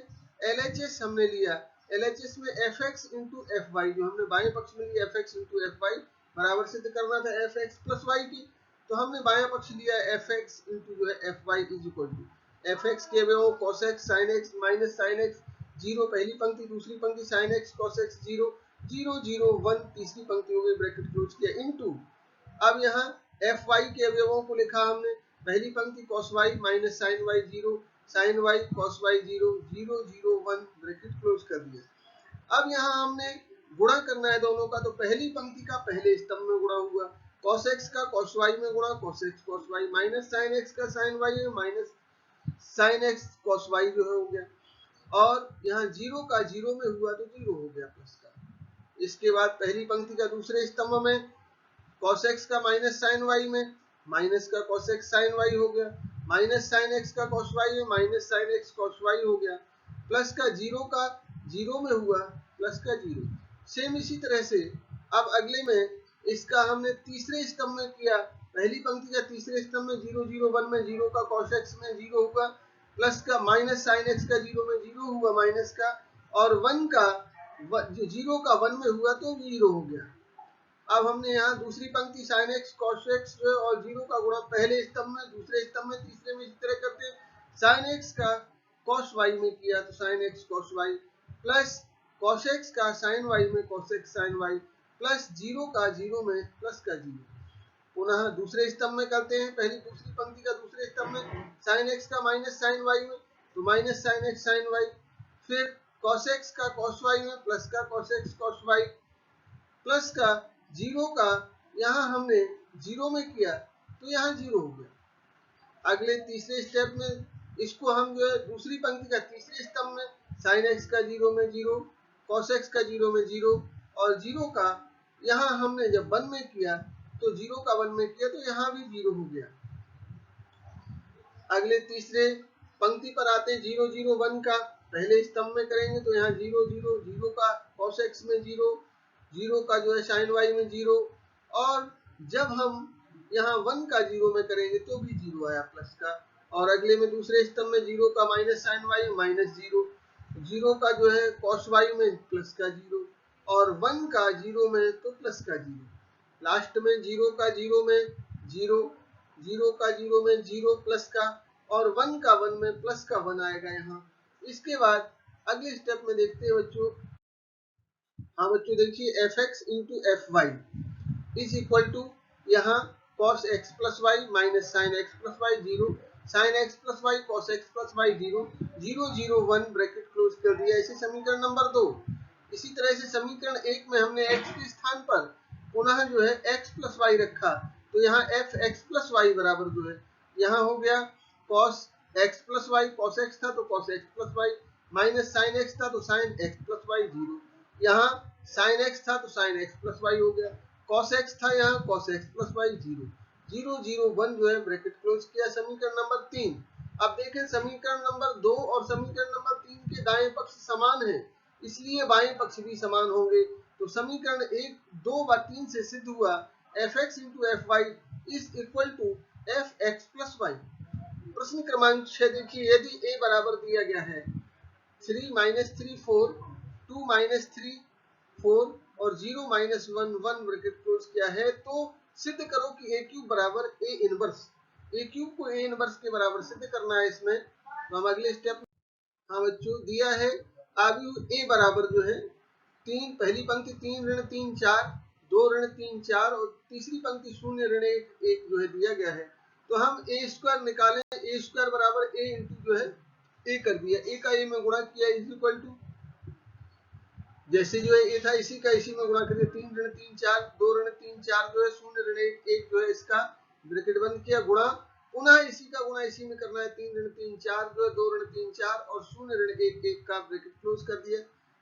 LHS हमने लिया, LHS में fx इंटू fy जो हमने बाएं पक्ष में लिया fx इंटू fy बराबर सिद्ध करना था fx प्लस y की, तो हमने बायां पक्ष लिया fx इंटू जो है fy is equal to fx के अवयव cos x sin x minus sin x 0 पहली पंक्ति दूसरी पंक्ति sin x cos x 0 0 0 1 तीसरी पंक्ति हो गई, ब्रैकेट क्लोज किया इंटू अब यहाँ fy के अवयवों को लिखा हमने पहली पंक्ति cos y minus sin y 0 sin y cos y 0 0 0 1 bracket close कर दिया। अब यहाँ हमने गुणा करना है दोनों का, तो पहली पंक्ति का पहले स्तंभ में गुणा हुआ, cos x का cos y में गुणा cos x cos y minus sin x का sin y में minus sin x cos y जो है हो गया, और यहाँ 0 का 0 में हुआ तो 0 हो गया प्लस का। इसके बाद पहली पंक्ति का दूसरे स्तंभ में cos x का माइनस sin y में माइनस का cos x sin y हो गया, माइनस sin x का cos y में minus sin x cos y हो गया, प्लस का 0 में हुआ प्लस का 0। सेम इसी तरह से अब अगले में इसका हमने तीसरे स्तंभ में किया, पहली पंक्ति का तीसरे स्तंभ में 0 0 1 में 0 का cos x में 0 हुआ प्लस का माइनस sin x का 0 में 0 हुआ माइनस का, और 1 का 0 का 1 में हुआ तो 0 हो गया। अब हमने यहाँ दूसरी पंक्ति sin x cos x और 0 का गुणा पहले स्तंभ में दूसरे स्तंभ में तीसरे में इस तरह करते sin x का cos y में किया तो sin x cos y plus cos x का sin y में cos x sin y plus 0 का 0 में प्लस का 0। पुनः दूसरे स्तंभ में करते हैं, पहली दूसरी पंक्ति का दूसरे स्तंभ में sin x का माइनस sin y में तो minus sin x sin y, फिर cos x का cos y में प्लस का cos x cos y plus का 0 का यहाँ हमने 0 में किया तो यहाँ 0 हो गया। अगले तीसरे स्टेप में इसको हम जो है दूसरी पंक्ति का तीसरे स्तंभ में sin x का 0 में 0 cos x का 0 में 0 और 0 का यहाँ हमने जब 1 में किया तो 0 का 1 में किया तो यहाँ भी 0 हो गया। अगले तीसरे पंक्ति पर आते 0 0 1 का पहले स्तंभ में करेंगे तो यहाँ 0 0 0 का cos x में 0 0 का जो है sin y में 0, और जब हम यहाँ 1 का 0 में करेंगे तो भी 0 आया प्लस का, और अगले में दूसरे स्तंभ में 0 का माइनस sin y माइनस 0 0 का जो है cos y में प्लस का 0 और 1 का 0 में तो प्लस का 0, लास्ट में 0 का 0 में 0 0 का 0 में 0 प्लस का और 1 का 1 में प्लस का 1 आएगा यहाँ। इसके बाद अगले स्टेप में देखते हैं बच्चों, हाँ बच्चों देखिए fx into fy is equal to यहाँ cos x plus y minus sin x plus y 0 sin x plus y cos x plus y 0 0 0 1 bracket close कर दिया। इसे समीकरण नंबर 2। इसी तरह से समीकरण 1 में हमने x के स्थान पर पुनः जो है x प्लस y रखा तो यहाँ fx प्लस y बराबर जो है यहाँ हो गया cos x plus y cos x था तो cos x plus y minus sin x था तो sin x प्लस y 0, यहाँ sin x था तो sin x प्लस y हो गया, cos x था यहाँ cos x प्लस y 0 0 0 1 जो है ब्रैकेट क्लोज किया। समीकरण नंबर 3। अब देखें समीकरण नंबर 2 और समीकरण नंबर 3 के दाएं पक्ष समान है इसलिए बाएं पक्ष भी समान होंगे, तो समीकरण 1 2 व 3 से सिद्ध हुआ fx into fy is equal to fx plus y। प्रश्न क्रमांक 6 देखिए, यदि a बराबर दिया गया है 3 - 3 4 2 - 3 4 और 0 माइनस 1 1 ब्रैकेट क्लोज किया है, तो सिद्ध करो कि ए क्यूब बराबर ए इनवर्स। ए क्यूब को ए इनवर्स के बराबर सिद्ध करना है इसमें, तो हम अगले स्टेप, हाँ बच्चों दिया है अब ए बराबर जो है 3, पहली पंक्ति 3 ऋण 3 4, 2 ऋण 3 4 और तीसरी पंक्ति 0 ऋण 1 1 जो है दिया गया है। तो हम ए स्क्वायर निकालें, ए स्क्वायर बराबर ए इंटू जो है ए कर दिया, ए का ए में गुणा किया इज इक्वल टू, जैसे जो है ए था इसी का इसी में गुणा कर दिया, 3 ऋण 3 4, 2 ऋण 3 4 जो है 0 ऋण 1 1 जो है इसका ब्रैकेट बंद किया, गुणा पुनः इसी का गुणा इसी में करना है, 3 ऋण 3 4 जो है 2 ऋण 3 4 और 0 ऋण 1 1 का ब्रैकेट क्लोज कर दिया।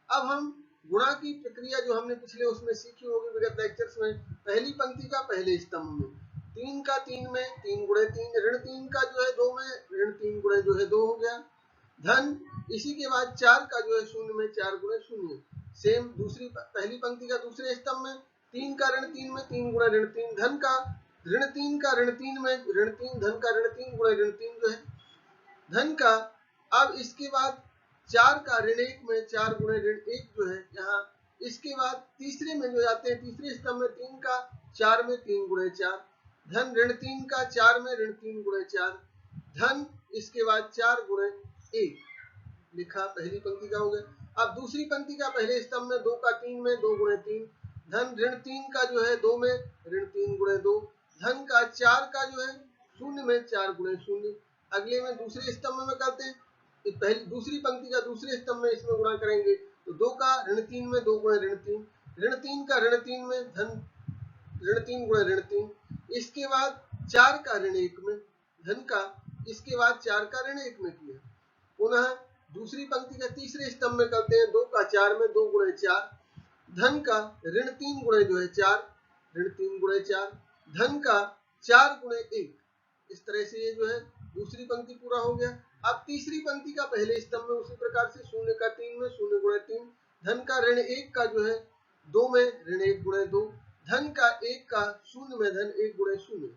अब हम गुणा की प्रक्रिया जो हमने पिछले उसमें सीखी होगी विगत लेक्चर्स में, पहली पंक्ति का पहले स्तंभ में 3 का 3 में 3 गुणे 3, ऋण 3 का जो है 2 में ऋण 3 गुणे जो है 2 हो गया, धन इसी के बाद 4 का जो है 0 में 4 गुणे 0, सेम दूसरी पहली पंक्ति का दूसरे स्तंभ में 3 का ऋण 3 में 3 गुणे ऋण 3, धन का ऋण 3 का ऋण 3 में ऋण 3, धन का ऋण 3 गुणे ऋण 3 जो है धन का। अब इसके बाद 4 का ऋण 1 में 4 गुणे ऋण 1 जो है यहाँ, इसके बाद तीसरे में जो जाते हैं तीसरे स्तंभ में 3 का 4 में 3 गुणे 4, धन ऋण 3 का 4 में ऋण 3 गुणे 4, धन इसके बाद 4 गुणे 1 लिखा, पहली पंक्ति का हो गया। अब दूसरी पंक्ति का पहले स्तंभ में 2 का 3 में 2 गुणे 3, धन ऋण 3 का जो है 2 में ऋण 3 गुणे 2, धन का 4 का जो है 0 में 4 गुणे 0। अगले में दूसरे स्तंभ में करते हैं, पहली दूसरी पंक्ति का दूसरे स्तंभ में इसमें गुणा करेंगे, तो 2 का ऋण 3 में 2 गुणे ऋण 3, ऋण 3 का ऋण 3 में धन ऋण 3 गुणे ऋण 3, इसके बाद 4 का ऋण 1 में धन का, इसके बाद 4 का ऋण 1 में किया, पुनः दूसरी पंक्ति का तीसरे स्तंभ में करते हैं, 2 का 4 में 2 गुणे 4, धन का ऋण 3 गुणे जो है 4 ऋण 3 गुणे 4, धन का 4 गुणे 1, इस तरह से ये जो है दूसरी पंक्ति पूरा हो गया। अब तीसरी पंक्ति का पहले स्तंभ में उसी प्रकार से 0 का 3 में 0 गुणे 3, धन का ऋण 1 का जो है 2 में ऋण 1 गुणे 2, धन का 1 का 0 में धन 1 गुणे 0।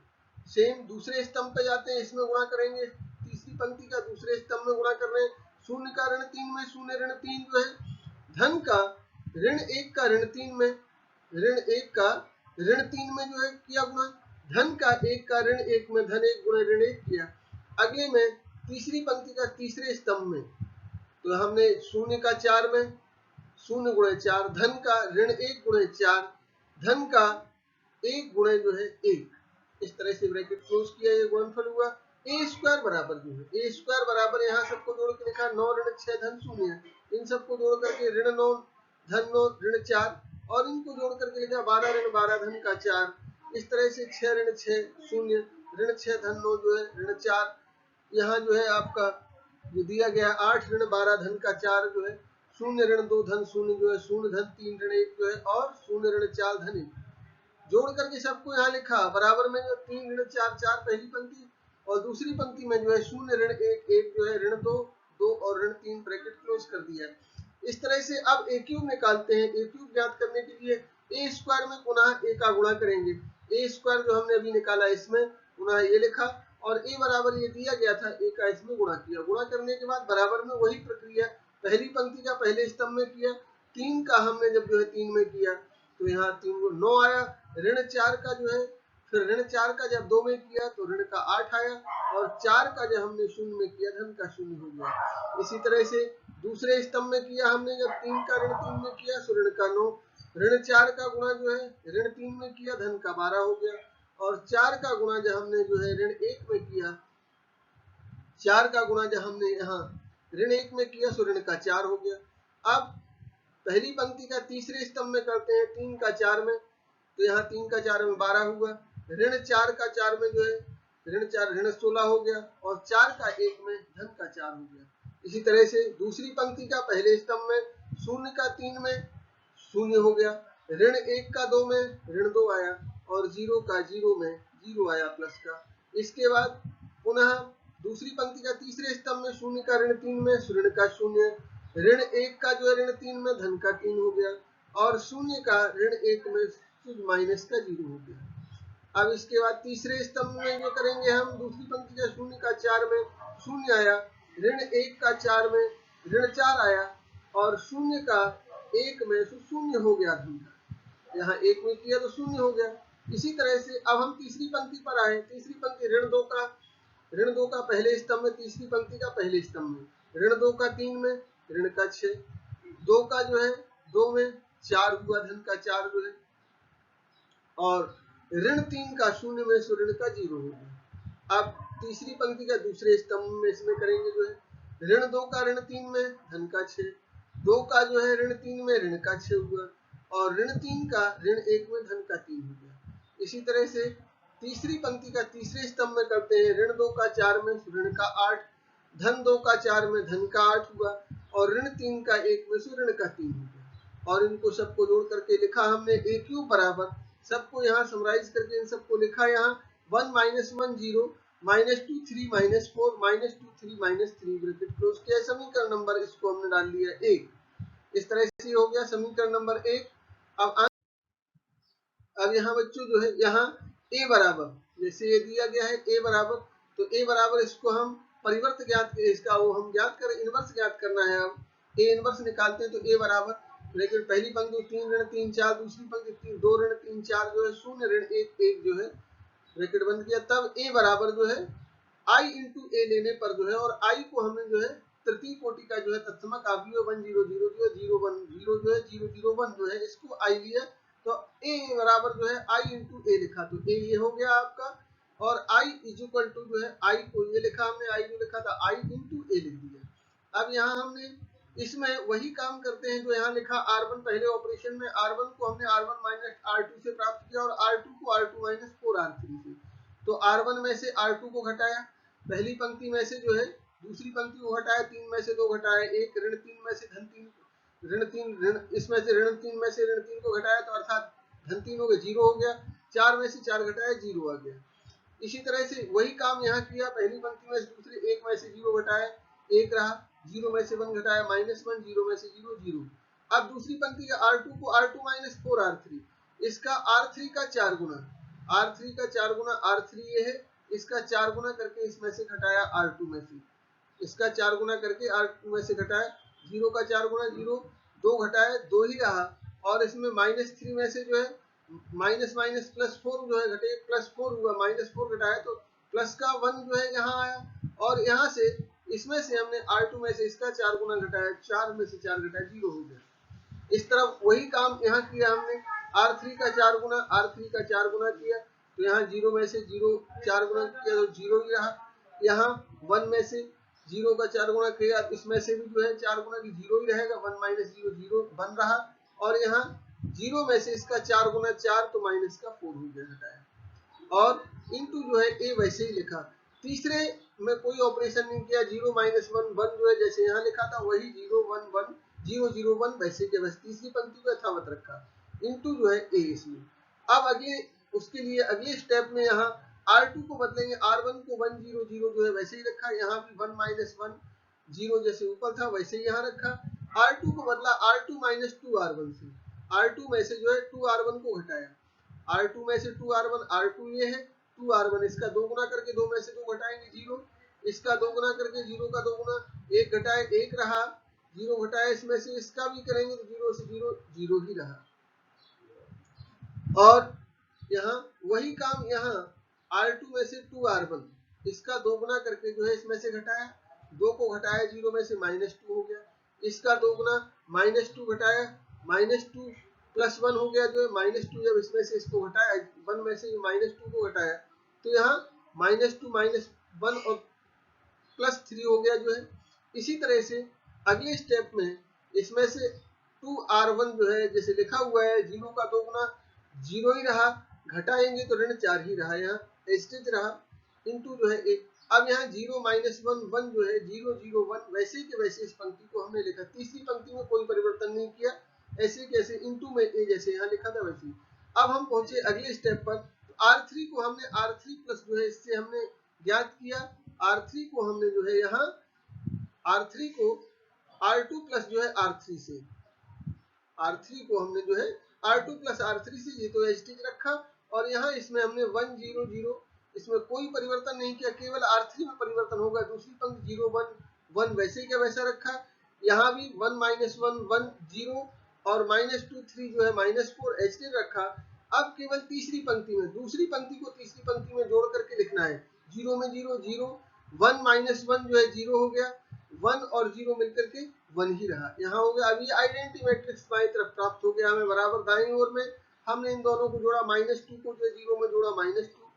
सेम दूसरे स्तंभ पे जाते हैं, इसमें गुणा करेंगे, तीसरी पंक्ति का दूसरे स्तंभ में गुणा कर रहे हैं, 0 का ऋण 3 में 0 ऋण 3 जो है, धन का ऋण 1 का ऋण 3 में ऋण 1 का ऋण 3 में जो है किया गुणा, धन का 1 का ऋण 1 में धन 1 गुणे ऋण 1 किया। अगले में तीसरी पंक्ति का तीसरे स्तंभ में तो हमने 0 का 4 में 0 गुणे 4, धन का ऋण 1 गुणे 4, धन का 1 गुणे जो है 1, इस तरह से ब्रैकेट क्लोज किया, ये गुणनफल हुआ। ए स्क्वायर बराबर जो है, ए स्क्वायर बराबर यहाँ सबको जोड़ के लिखा 9 ऋण 6 धन 0, इन सबको जोड़ करके ऋण 9 धन 9 ऋण 4 और इनको जोड़ करके लिखा 12 ऋण 12 धन का 4, इस तरह से 6 ऋण 6 0 ऋण 6 धन 9 जो है ऋण 4, यहाँ जो है आपका जो दिया गया 8 ऋण 12 धन का 4 जो है 0 ऋण 2 धन 0 जो है 0 धन 3 ऋण 1 जो है और 0 ऋण 4 धन 1, जोड़ करके सबको यहाँ लिखा, बराबर में जो 3 ऋण 4 4 पहली पंक्ति और दूसरी पंक्ति में जो है 0 ऋण 1 1 जो है ऋण 2 2 और ऋण 3 ब्रैकेट क्लोज कर दिया। इस तरह से अब ए क्यूब निकालते हैं। ए क्यूब ज्ञात करने के लिए ए स्क्वायर में पुनः ए का गुणा करेंगे, ए स्क्वायर जो हमने अभी निकाला इसमें पुनः ये लिखा और ए बराबर ये दिया गया था, ए का इसमें गुणा किया, गुणा करने के बाद बराबर में वही प्रक्रिया पहली पंक्ति का पहले स्तंभ में किया, 3 का हमने जब जो है 3 में किया तो यहाँ 3 को 9 आया, ऋण 4 का जो है फिर ऋण 4 का जब 2 में किया तो ऋण का 8 आया और 4 का जब हमने 0 में किया धन का 0 हो गया। इसी तरह से दूसरे स्तंभ में किया हमने, जब 3 का ऋण 3 में किया तो ऋण का 9, ऋण 4 का गुणा जो है ऋण 3 में किया धन का 12 हो गया और 4 का गुणा जब हमने जो है ऋण 1 में किया, 4 का गुणा जब हमने यहाँ ऋण 1 में किया तो ऋण का 4 हो गया। अब पहली पंक्ति का तीसरे स्तंभ में करते हैं, 3 का 4 में तो यहाँ 3 का 4 में 12 हुआ, ऋण 4 का 4 में जो है ऋण 4 ऋण 16 हो गया और 4 का 1 में धन का 4 हो गया। इसी तरह से दूसरी पंक्ति का पहले स्तंभ में 0 का 3 में 0 हो गया, ऋण 1 का 2 में ऋण 2 आया और 0 का 0 में 0 आया प्लस का। इसके बाद पुनः दूसरी पंक्ति का तीसरे स्तंभ में 0 का ऋण 3 में ऋण का 0, ऋण 1 का जो है ऋण 3 में धन का 3 हो गया और 0 का ऋण 1 में माइनस का 0 हो गया। अब इसके बाद तीसरे स्तंभ में जो करेंगे हम, दूसरी पंक्ति का 0 का 4 में 0 आया, ऋण 1 का 4 में ऋण 4 आया और 0 का 1 में 0 हो गया धन का। यहाँ 1 में किया तो 0 हो गया। इसी तरह से अब हम तीसरी पंक्ति पर आए। तीसरी पंक्ति ऋण 2 का पहले स्तंभ में, तीसरी पंक्ति का पहले स्तंभ में, ऋण 2 का 3 में, ऋण का 6, 2 का जो है 2 में, 4 हुआ, धन का 4 जो है, और ऋण 3 का 0 में, सो ऋण का 0 हो गया। अब तीसरी पंक्ति का दूसरे स्तंभ में इसमें करेंगे जो है ऋण 2 का ऋण 3 में, धन का 6, 2 का जो है ऋण 3 में, ऋण का 6 हुआ, और ऋण 3 का ऋण 1 में, धन का 3 हो गया। इसी तरह से तीसरी पंक्ति का तीसरे स्तंभ में करते हैं ऋण 2 का 4 में, ऋण का 8, धन 2 का 4 में, धन का 8 हुआ, और ऋण 3 का 1 में, सो ऋण का 3 हो गया। और इनको सबको जोड़ करके लिखा हमने ए क्यू बराबर, सबको यहाँ समराइज करके इन सबको लिखा यहाँ 1 - 1 0 -2 3 -4 -2 3 -3 ब्रैकेट क्लोज किया। समीकरण नंबर इसको हमने डाल लिया 1। इस तरह से हो गया समीकरण नंबर 1। अब यहाँ बच्चों जो है यहाँ ए बराबर, जैसे ये दिया गया है ए बराबर, तो ए बराबर इसको हम परिवर्त ज्ञात, इसका वो हम ज्ञात करें, इनवर्स ज्ञात करना है। अब ए इनवर्स निकालते हैं तो ए बराबर, लेकिन पहली पंक्ति 3 ऋण 3 4, दूसरी पंक्ति 2 ऋण 3 4 जो है 0 ऋण 1 1 जो है ब्रैकेट बंद किया। तब ए बराबर जो है आई इंटू ए लेने पर जो है, और आई को हमने जो है तृतीय कोटि का जो है तत्समक अवयव 1 0 0 0 1 0 जो है 0 0 1 जो है इसको आई लिया, तो ए बराबर जो है आई इंटू ए लिखा, तो ए ये हो गया आपका, और आई इज इक्वल टू जो है आई को ये लिखा हमने, आई जो लिखा था आई इंटू ए लिख दिया। अब यहाँ हमने इसमें वही काम करते हैं जो यहाँ लिखा R1, पहले ऑपरेशन में R1 को हमने R1 माइनस R2 से प्राप्त किया, और R2 को R2 माइनस 4R3 से। तो R1 में से R2 को घटाया, पहली पंक्ति में से जो है दूसरी पंक्ति को घटाया, 3 में से 2 घटाया 1, ऋण 3 में से धन 3, ऋण 3 ऋण इसमें से ऋण 3 में से ऋण 3 को घटाया, तो अर्थात धन 3 हो गया 0 हो गया, 4 में से 4 घटाया 0 आ गया। इसी तरह से वही काम यहाँ किया, पहली पंक्ति में से दूसरे 1 में से 0 घटाया 1 रहा, 0 में से 1 घटाया -1, 0 में से 0 0। अब दूसरी पंक्ति का R2 को R2 माइनस 4R3, इसका R3 का 4 गुना, R3 का 4 गुना R3 ये है, इसका 4 गुना करके इसमें से घटाया R2 में से, इसका 4 गुना करके R2 में से घटाया, 0 का 4 गुना 0, 2 घटाया 2 ही रहा, और इसमें -3 में से जो है माइनस माइनस प्लस 4 जो है घटे, +4 हुआ, -4 घटाया तो प्लस का 1 जो है यहाँ आया, और यहाँ से इसमें से हमने R2 में से इसका 4 गुना घटाया, 4 में से 4 घटाया 0 हो गया। इस तरफ वही काम यहाँ किया हमने, R3 का 4 गुना, R3 का 4 गुना किया, तो यहाँ 0 में से 0 4 गुना किया तो 0 ही रहा, यहाँ 1 में से 0 का 4 गुना किया, इसमें से भी जो है 4 गुना की 0 ही रहेगा, 1 माइनस 0 0 1 रहा, और यहाँ 0 में से इसका 4 गुना 4 तो माइनस का 4 हो गया घटाया, और इनटू जो है ए वैसे ही लिखा। तीसरे में कोई ऑपरेशन नहीं किया, 0 - 1 1 जो है जैसे यहाँ लिखा था वही 0 1 1 0 0 1 वैसे के वैसे तीसरी पंक्ति को यथावत रखा, इनटू जो है ए इसमें। अब अगले उसके लिए अगले स्टेप में यहाँ R2 को बदलेंगे, R1 को 1 0 0 जो है वैसे ही रखा, यहाँ भी 1 - 1 0 जैसे ऊपर था वैसे ही यहाँ रखा। R2 को बदला R2 माइनस 2 R1 से, R2 में से जो है 2 R1 को घटाया, R2 में से 2 R1, R2 ये है 2 R1, इसका 2 गुना करके 2 में से 2 घटाएंगे 0, इसका 2 गुना करके 0 का 2 गुना 1 घटाए 1 रहा, 0 घटाया इसमें से इसका भी करेंगे तो 0 से 0 0 ही रहा। और यहाँ वही काम यहाँ R2 में से 2 R1, इसका 2 गुना करके जो है इसमें से घटाया, 2 को घटाया 0 में से -2 हो गया, इसका 2 गुना -2 घटाया -2 प्लस 1 हो गया, जो है -2 जब इसमें से इसको घटाया 1 में से -2 को घटाया, तो यहाँ -2 -1 और +3 हो गया जो है। इसी तरह से अगले स्टेप में इसमें से 2 R1 जो है जैसे लिखा हुआ है 0 का 2 गुना 0 ही रहा, घटाएंगे तो ऋण 4 ही रहा, यहाँ एस्टेज रहा, इनटू जो है 1। अब यहाँ 0 - 1 1 जो है 0 0 1 वैसे के वैसे इस पंक्ति को हमने लिखा, तीसरी पंक्ति में कोई परिवर्तन नहीं किया, ऐसे कैसे इनटू में ए जैसे यहाँ लिखा था वैसे। अब हम पहुंचे अगले स्टेप पर, R3 को हमने R3 प्लस जो है इससे हमने ज्ञात किया, R3 को हमने जो है यहाँ R3 को R2 प्लस जो है R3 से, R3 को हमने जो है R2 प्लस R3 से ये तो एस्टेज रखा, और यहाँ इसमें हमने 1 0 0 इसमें कोई परिवर्तन नहीं किया, केवल R3 में परिवर्तन होगा, दूसरी पंक्ति 0 1 1 वैसे क्या वैसा रखा, यहाँ भी 1 - 1 1 0 और -2 3 जो है -4 एच रखा। अब केवल तीसरी पंक्ति में, दूसरी पंक्ति को तीसरी पंक्ति में जोड़ करके लिखना है। 0 में 0 0, 1 -1 जो है 0 हो गया, 1 और 0 मिलकर के 1 ही रहा, यहाँ हो गया। अब ये आइडेंटिटी मैट्रिक्स बाई तरफ प्राप्त हो गया हमें बराबर। दाईं ओर में हमने इन दोनों को जोड़ा, -2 को जो 0 में जोड़ा -2,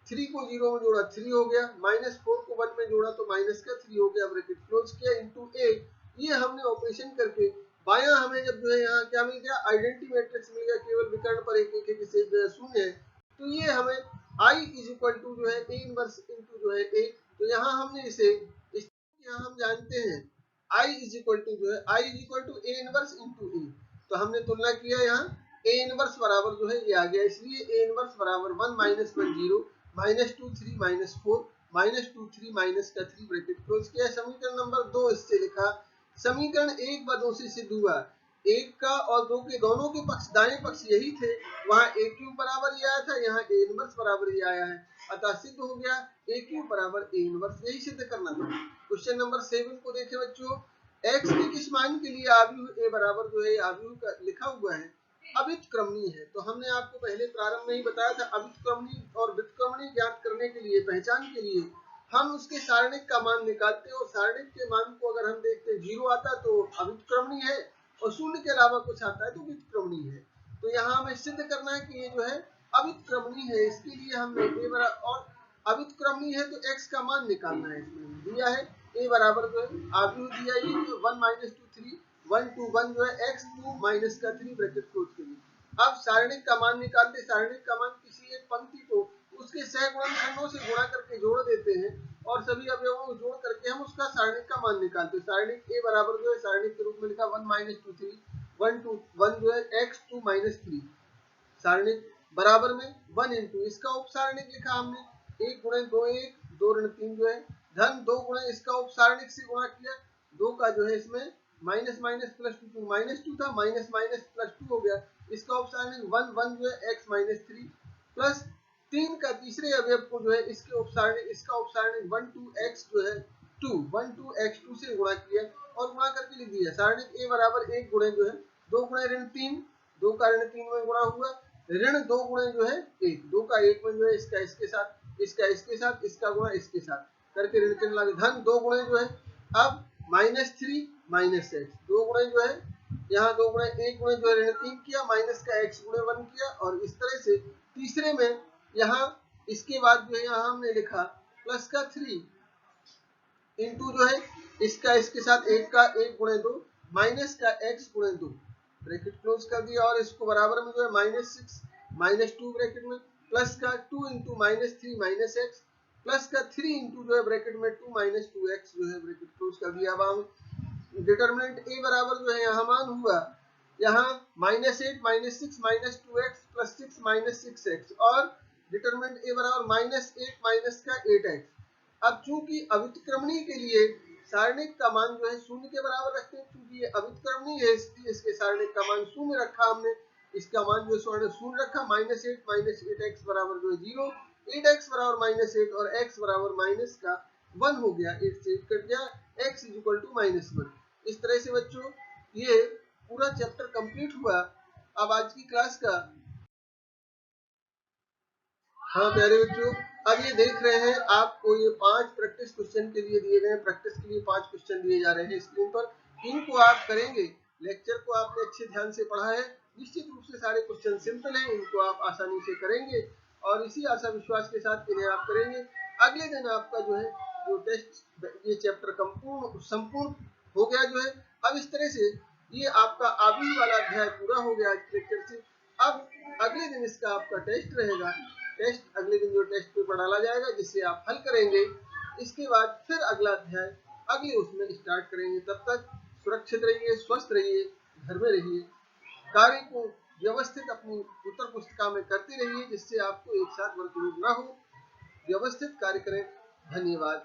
3 को 0 में जोड़ा 3 हो गया, -4 को 1 में जोड़ा तो -3 हो गया, ब्रैकेट क्लोज किया, इनटू a। ये हमने ऑपरेशन करके बायां हमें जब जो है यहाँ क्या मिल गया, आइडेंटिटी मैट्रिक्स मिल गया, केवल विकर्ण पर एक एक विशेष जो है शून्य है। तो ये हमें I इज इक्वल टू जो है a इनवर्स इनटू जो है a। तो यहाँ हमने इसे यहाँ हम जानते हैं I इज इक्वल टू जो है I is equal to a inverse into a। तो हमने तुलना किया, यहाँ a इनवर्स बराबर जो है ये आ गया, इसलिए a इनवर्स बराबर 1 -1 0 -2 3 -4 -2 3 -3 ब्रैकेट क्लोज किया। समीकरण नंबर 2 इससे लिखा। समीकरण 1 व 2 से सिद्ध हुआ, 1 का और 2 के दोनों के पक्ष दाएं पक्ष यही थे, वहां a क्यूब बराबर ये आया था, यहाँ a इनवर्स बराबर ये आया है, अतः सिद्ध हो गया a क्यूब बराबर a इनवर्स। यही सिद्ध करना था। क्वेश्चन नंबर 7 को देखें बच्चों। x के किस मान के लिए आव्यूह a बराबर जो है आव्यूह का लिखा हुआ है अव्युत्क्रमणीय है। तो हमने आपको पहले प्रारंभ में ही बताया था, अव्युत्क्रमणीय और व्युत्क्रमणीय ज्ञात करने के लिए, पहचान के लिए हम उसके सारणिक का मान निकालते हैं, और सारणिक के मान को अगर हम देखते हैं 0 आता तो अव्युत्क्रमणीय है, और 0 के अलावा कुछ आता है तो व्युत्क्रमणीय है। तो यहाँ हमें सिद्ध करना है कि ये जो है अव्युत्क्रमणीय है। इसके लिए हमने a बराबर, और अव्युत्क्रमणीय है तो x का मान निकालना है। इसमें दिया है a बराबर जो है आव्यूह दिया है 1 -2 3 1 2 1 जो है x 2 -3 ब्रैकेट क्लोज के लिए। अब सारणिक का मान निकालते, सारणिक का मान किसी एक पंक्ति को उसके सहगुणनखंडों से गुणा करके जोड़ देते हैं, और सभी अवयवों को जोड़ करके हम उसका सारणिक का मान निकालते हैं। सारणिक a बराबर जो है सारणिक के रूप में लिखा 1 -2 3 1 2 1 जो है x 2 -3, सारणिक बराबर में 1 इंटू इसका उपसारणिक लिखा हमने 1 गुणे 2 1 2 ऋण 3 जो है धन 2 गुणे इसका उपसारणिक से गुणा किया, 2 का जो है इसमें माइनस माइनस प्लस टू, -2 था, माइनस माइनस प्लस 2 हो गया, इसका उपसारणिक 1 1 जो है x -3 प्लस 3 का तीसरे अवयव को जो है इसके उपसारणिक, इसका उपसारणिक 1 2 x जो है 2 1 2 x 2 से गुणा किया और गुणा करके लिख दिया। सारणिक a बराबर 1 गुणे जो है 2 गुणे ऋण 3, 2 का ऋण 3 में गुणा हुआ, ऋण 2 गुणे जो है 1, 2 का 1 में जो है इसका इसके साथ, इसका इसके साथ, इसका गुणा इसके साथ करके ऋण चिन्ह लगे, धन 2 गुणे जो है अब -3 -x 2 गुणे जो है यहाँ 2 गुणे 1 गुणे जो है ऋण 3 किया, माइनस का x गुणे 1 किया, और इस तरह से तीसरे में यहाँ इसके बाद जो है यहाँ हमने लिखा प्लस का 3 इंटू जो है इसका इसके साथ 1 का 1 गुणे 2 माइनस का x गुणे 2 ब्रैकेट क्लोज कर दिया, और इसको बराबर में जो है -6 -2 ब्रैकेट में प्लस का 2 इंटू -3 -x प्लस का 3 इंटू जो है ब्रैकेट में 2 -2x जो है ब्रैकेट क्लोज कर दिया। अब हम डिटरमिनेंट a बराबर जो है यहाँ मान हुआ यहाँ -8 -6 -2x प्लस 6 -6x, और डिटरमिनेंट a बराबर -8 माइनस का 8x। अब चूंकि अव्युत्क्रमणीय के लिए सारणिक का मान जो है 0 के बराबर रखते हैं, क्योंकि ये अव्युत्क्रमणीय है इसलिए इसके सारणिक का मान 0 रखा हमने, इसका मान जो है 0 रखा, -8 -8x बराबर जो है 0, 8x बराबर -8 और x बराबर माइनस का 1 हो गया, 8 से 8 कट गया, x इज इक्वल टू -1। इस तरह से बच्चों ये पूरा चैप्टर कंप्लीट हुआ। अब आज की क्लास का, हाँ प्यारे बच्चों, अब ये देख रहे हैं आपको ये 5 प्रैक्टिस क्वेश्चन के लिए दिए गए, प्रैक्टिस के लिए 5 क्वेश्चन दिए जा रहे हैं स्क्रीन पर, इनको आप करेंगे। लेक्चर को आपने अच्छे ध्यान से पढ़ा है, निश्चित रूप से सारे क्वेश्चन सिंपल हैं, इनको आप आसानी से करेंगे, और इसी आशा विश्वास के साथ इन्हें आप करेंगे। अगले दिन आपका जो है जो टेस्ट, ये चैप्टर संपूर्ण हो गया जो है। अब इस तरह से ये आपका आव्यूह वाला अध्याय पूरा हो गया लेक्चर से। अब अगले दिन इसका आपका टेस्ट रहेगा, टेस्ट अगले दिन जो टेस्ट पेपर डाला जाएगा जिससे आप हल करेंगे, इसके बाद फिर अगला अध्याय अगले उसमें स्टार्ट करेंगे। तब तक सुरक्षित रहिए, स्वस्थ रहिए, घर में रहिए, कार्य को व्यवस्थित अपनी उत्तर पुस्तिका में करते रहिए, जिससे आपको एक साथ वर्कलोड ना हो। व्यवस्थित कार्य करें। धन्यवाद।